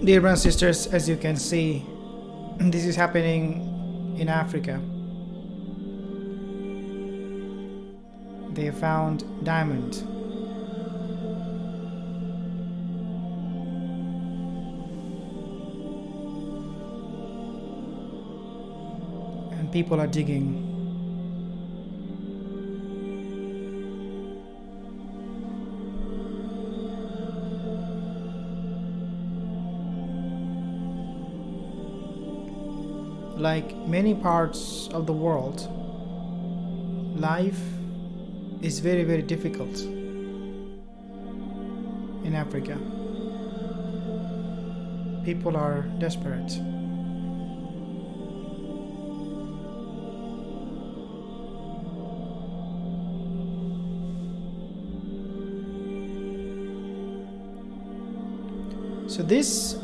Dear brothers and sisters, as you can see, this is happening in Africa. They found diamond. And people are digging. Like many parts of the world, life is very, very difficult in Africa. People are desperate. So this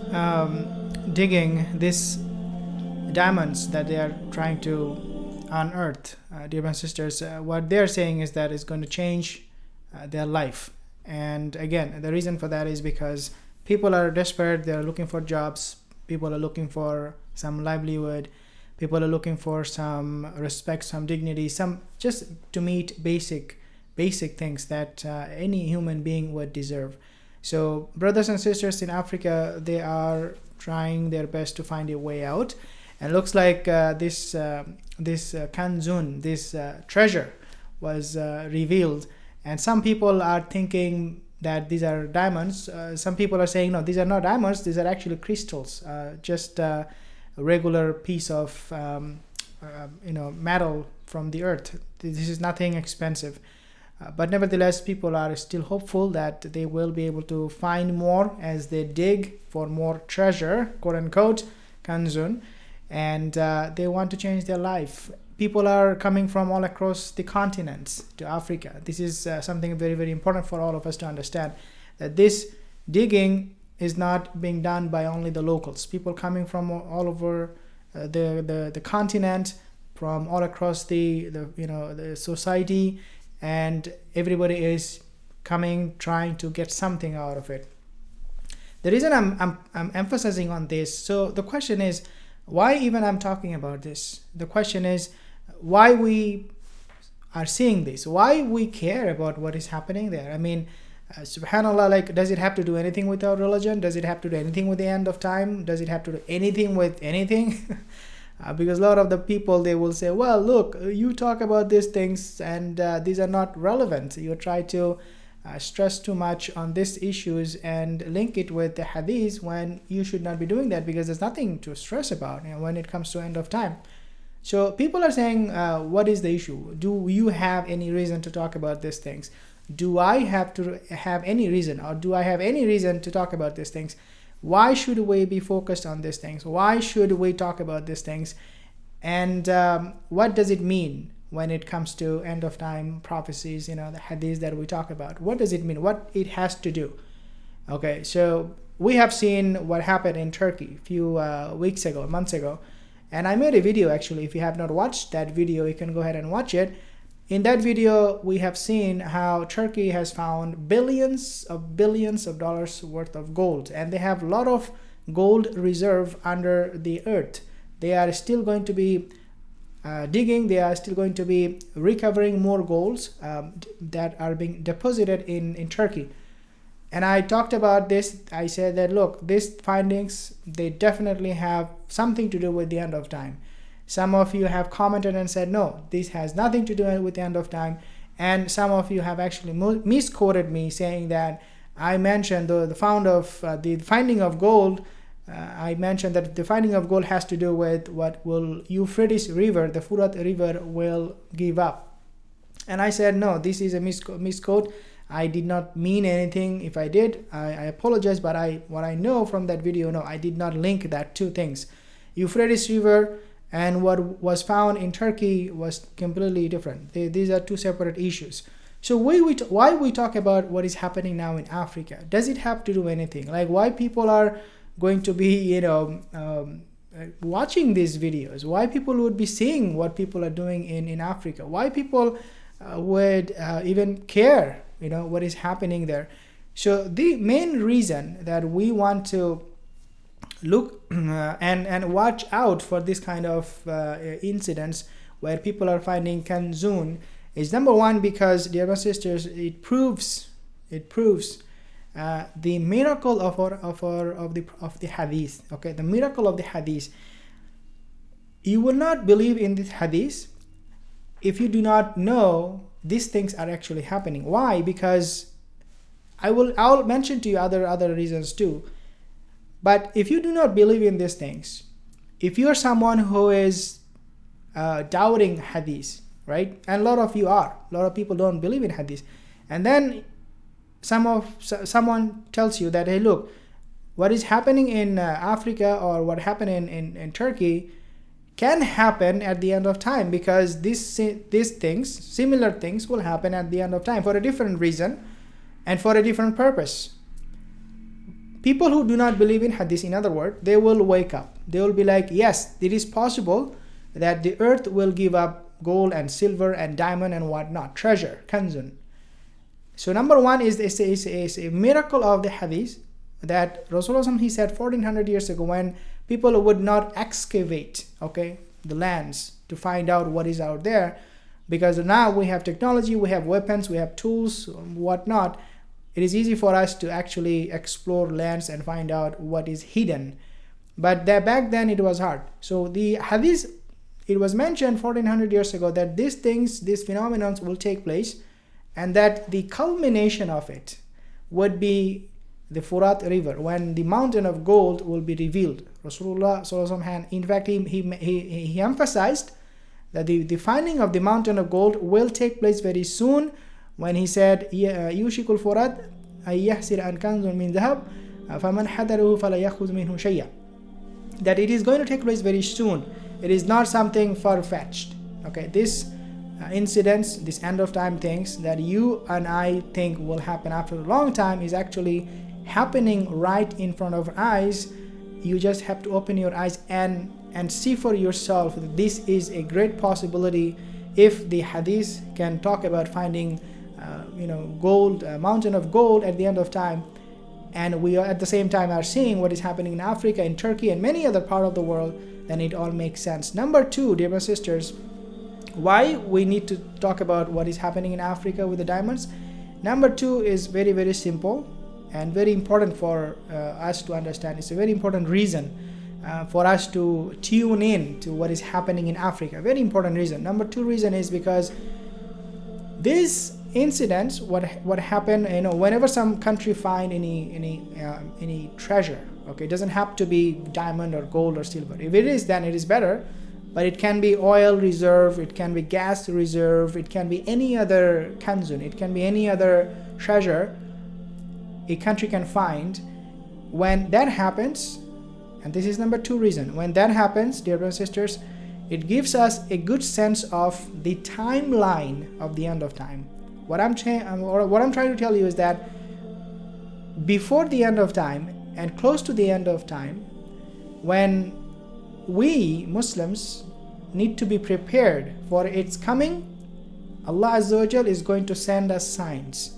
digging, this diamonds that they are trying to unearth, dear brothers and sisters, what they're saying is that it's going to change their life. And again, the reason for that is because people are desperate. They're looking for jobs. People are looking for some livelihood. People are looking for some respect, some dignity, some just to meet basic things that any human being would deserve. So brothers and sisters in Africa, they are trying their best to find a way out. And looks like this kanzun, this treasure, was revealed. And some people are thinking that these are diamonds. Some people are saying, no, these are not diamonds. These are actually crystals, just a regular piece of metal from the earth. This is nothing expensive. But nevertheless, people are still hopeful that they will be able to find more as they dig for more treasure, quote unquote, kanzun. And they want to change their life. People are coming from all across the continents to Africa. This is something very, very important for all of us to understand, that this digging is not being done by only the locals. People coming from all over the continent, from all across the society, and everybody is coming, trying to get something out of it. The reason I'm emphasizing on this, so the question is, why even I'm talking about this? The question is why we are seeing this, why we care about what is happening there. I mean, subhanallah, like, does it have to do anything with our religion? Does it have to do anything with the end of time? Does it have to do anything with anything? Because a lot of the people, they will say, well, look, you talk about these things and these are not relevant. You try to stress too much on these issues and link it with the hadith, when you should not be doing that, because there's nothing to stress about when it comes to end of time. So people are saying, what is the issue? Do you have any reason to talk about these things? Do I have to have any reason, or do I have any reason to talk about these things? Why should we be focused on these things? Why should we talk about these things? And what does it mean when it comes to end of time prophecies, the hadiths that we talk about? What does it mean? What it has to do? Okay, so we have seen what happened in Turkey a few months ago. And I made a video, actually. If you have not watched that video, you can go ahead and watch it. In that video, we have seen how Turkey has found billions of dollars worth of gold. And they have a lot of gold reserve under the earth. They are still going to be digging. They are still going to be recovering more golds that are being deposited in Turkey. And I talked about this. I said that, look, these findings, they definitely have something to do with the end of time. Some of you have commented and said, no, this has nothing to do with the end of time. And some of you have actually misquoted me, saying that I mentioned the finding of gold. I mentioned that the finding of gold has to do with what will Euphrates River, the Furat River, will give up. And I said, no, this is a misquote. I did not mean anything. If I did, I apologize. But what I know from that video, no, I did not link that two things. Euphrates River and what was found in Turkey was completely different. These are two separate issues. So why we talk about what is happening now in Africa? Does it have to do anything? Like, why people are going to be watching these videos? Why people would be seeing what people are doing in Africa? Why people would even care what is happening there? So the main reason that we want to look and watch out for this kind of incidents where people are finding kanzun is number one, because, dear brothers and sisters, it proves the miracle of the hadith. Okay, the miracle of the hadith. You will not believe in this hadith if you do not know these things are actually happening. Why? Because I'll mention to you other reasons too. But if you do not believe in these things, if you are someone who is doubting hadith, right? And a lot of people don't believe in hadith, and then someone tells you that, hey, look, what is happening in Africa or what happened in Turkey can happen at the end of time, because these things, similar things, will happen at the end of time for a different reason and for a different purpose. People who do not believe in hadith, in other words, they will wake up. They will be like, yes, it is possible that the earth will give up gold and silver and diamond and whatnot, treasure, kanzun. So number one is a miracle of the hadith that Rasulullah, he said 1400 years ago, when people would not excavate, okay, the lands to find out what is out there, because now we have technology, we have weapons, we have tools, whatnot. It is easy for us to actually explore lands and find out what is hidden. But back then it was hard. So the hadith, it was mentioned 1400 years ago that these things, these phenomena will take place, and that the culmination of it would be the Furat River, when the mountain of gold will be revealed. Rasulullah, in fact, he emphasized that the finding of the mountain of gold will take place very soon, when he said, Yushikul Furat ay yahsir an kanzun min dhahab faman hadaruhu fala yakhudh minhu shay'a. That it is going to take place very soon. It is not something far-fetched. Okay, this incidents, this end of time things that you and I think will happen after a long time is actually happening right in front of our eyes. You just have to open your eyes and see for yourself that this is a great possibility. If the hadith can talk about finding gold, mountain of gold at the end of time, and we are at the same time are seeing what is happening in Africa, in Turkey, and many other parts of the world, then it all makes sense. Number two, dear brothers and sisters, why we need to talk about what is happening in Africa with the diamonds. Number two is very, very simple and very important for us to understand. It's a very important reason for us to tune in to what is happening in Africa. Very important reason. Number two reason is because these incidents, what happened, whenever some country find any treasure, okay, it doesn't have to be diamond or gold or silver. If it is, then it is better. But it can be oil reserve, it can be gas reserve, it can be any other kanzun, it can be any other treasure a country can find. When that happens, and this is number two reason, when that happens, dear brothers and sisters, it gives us a good sense of the timeline of the end of time. What I'm trying to tell you is that before the end of time and close to the end of time, when we Muslims need to be prepared for its coming, Allah Azza wa Jal is going to send us signs.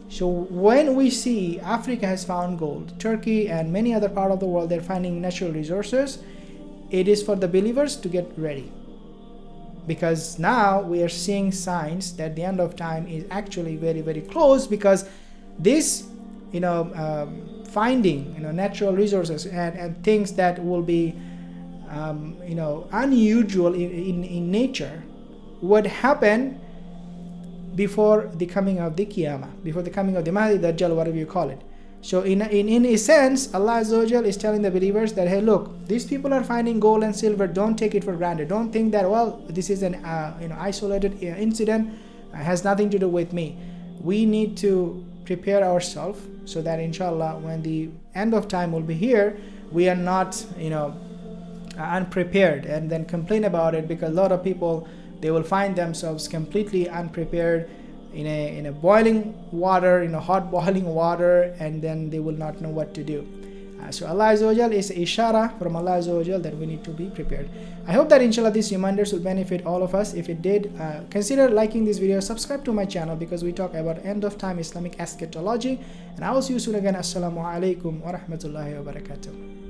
So when we see Africa has found gold, Turkey and many other parts of the world, they're finding natural resources, it is for the believers to get ready. Because now we are seeing signs that the end of time is actually very, very close, because this, finding, natural resources and things that will be unusual in nature would happen before the coming of the Qiyamah, before the coming of the Mahdi, Dajjal, whatever you call it. So in a sense, Allah Azza wa Jal is telling the believers that, hey, look, these people are finding gold and silver. Don't take it for granted. Don't think that, well, this is an isolated incident, has nothing to do with me. We need to prepare ourselves so that inshallah, when the end of time will be here, we are not unprepared and then complain about it, because a lot of people, they will find themselves completely unprepared in a boiling water, hot boiling water, and then they will not know what to do. So Allah Azza wa Jal is ishara from Allah Azza wa Jal that we need to be prepared. I hope that inshallah these reminders will benefit all of us. If it did, consider liking this video, subscribe to my channel, because we talk about end of time Islamic eschatology. And I will see you soon again. Assalamu alaikum wa rahmatullahi wa barakatuh.